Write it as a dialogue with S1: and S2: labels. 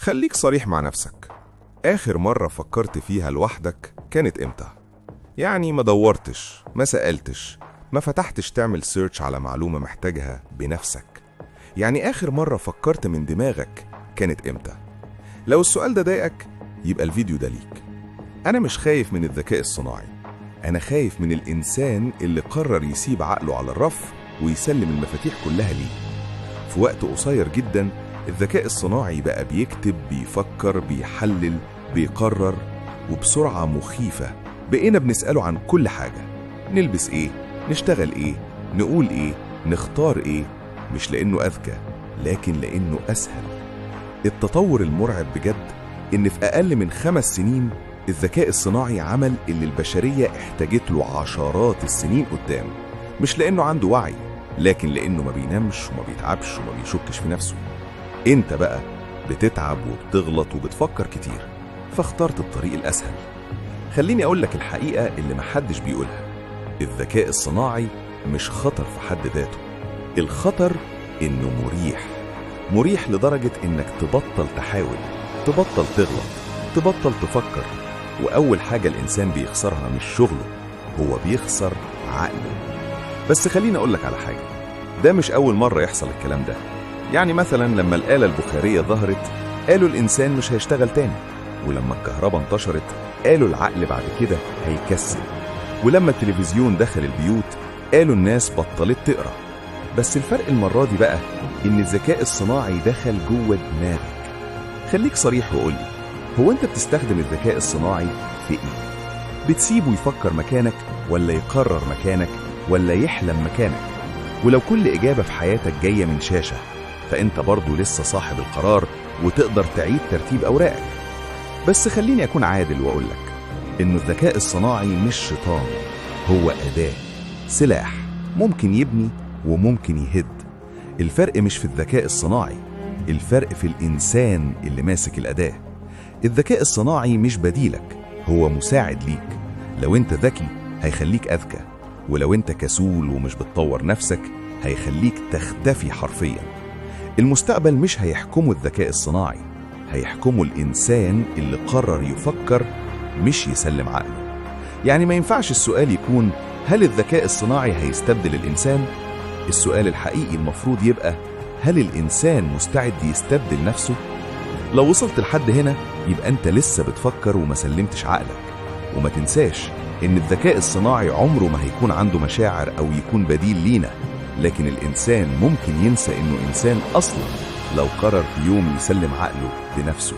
S1: خليك صريح مع نفسك. آخر مرة فكرت فيها لوحدك كانت إمتى؟ يعني ما دورتش، ما سألتش، ما فتحتش تعمل سيرش على معلومة محتاجها بنفسك. يعني آخر مرة فكرت من دماغك كانت إمتى؟ لو السؤال ده ضايقك يبقى الفيديو ده ليك. أنا مش خايف من الذكاء الصناعي، أنا خايف من الإنسان اللي قرر يسيب عقله على الرف ويسلم المفاتيح كلها ليه. في وقت قصير جدا الذكاء الصناعي بقى بيكتب، بيفكر، بيحلل، بيقرر، وبسرعة مخيفة بقينا بنسأله عن كل حاجة. نلبس إيه؟ نشتغل إيه؟ نقول إيه؟ نختار إيه؟ مش لأنه أذكى، لكن لأنه أسهل. التطور المرعب بجد إن في أقل من 5 سنين الذكاء الصناعي عمل اللي البشرية احتاجت له عشرات السنين قدام، مش لأنه عنده وعي، لكن لأنه ما بينامش وما بيتعبش وما بيشكش في نفسه. انت بقى بتتعب وبتغلط وبتفكر كتير، فاخترت الطريق الأسهل. خليني أقول لك الحقيقة اللي محدش بيقولها: الذكاء الصناعي مش خطر في حد ذاته، الخطر إنه مريح لدرجة إنك تبطل تحاول، تبطل تغلط، تبطل تفكر. وأول حاجة الإنسان بيخسرها مش شغله، هو بيخسر عقله. بس خليني أقول لك على حاجة، ده مش أول مرة يحصل الكلام ده. يعني مثلا لما الآلة البخارية ظهرت قالوا الإنسان مش هيشتغل تاني، ولما الكهرباء انتشرت قالوا العقل بعد كده هيكسل، ولما التلفزيون دخل البيوت قالوا الناس بطلت تقرأ. بس الفرق المرة دي بقى إن الذكاء الصناعي دخل جوه دماغك. خليك صريح وقولي، هو أنت بتستخدم الذكاء الصناعي في إيه؟ بتسيبه يفكر مكانك، ولا يقرر مكانك، ولا يحلم مكانك؟ ولو كل إجابة في حياتك جاية من شاشة، فأنت برضو لسه صاحب القرار وتقدر تعيد ترتيب أوراقك. بس خليني أكون عادل وأقولك إنه الذكاء الصناعي مش شيطان، هو أداة، سلاح، ممكن يبني وممكن يهد. الفرق مش في الذكاء الصناعي، الفرق في الإنسان اللي ماسك الأداة. الذكاء الصناعي مش بديلك، هو مساعد ليك. لو أنت ذكي هيخليك أذكى، ولو أنت كسول ومش بتطور نفسك هيخليك تختفي حرفياً. المستقبل مش هيحكمه الذكاء الصناعي، هيحكمه الإنسان اللي قرر يفكر مش يسلم عقله. يعني ما ينفعش السؤال يكون هل الذكاء الصناعي هيستبدل الإنسان؟ السؤال الحقيقي المفروض يبقى هل الإنسان مستعد يستبدل نفسه؟ لو وصلت لحد هنا يبقى أنت لسه بتفكر وما سلمتش عقلك. وما تنساش إن الذكاء الصناعي عمره ما هيكون عنده مشاعر أو يكون بديل لينا، لكن الإنسان ممكن ينسى إنه إنسان أصلاً لو قرر في يوم يسلم عقله بنفسه.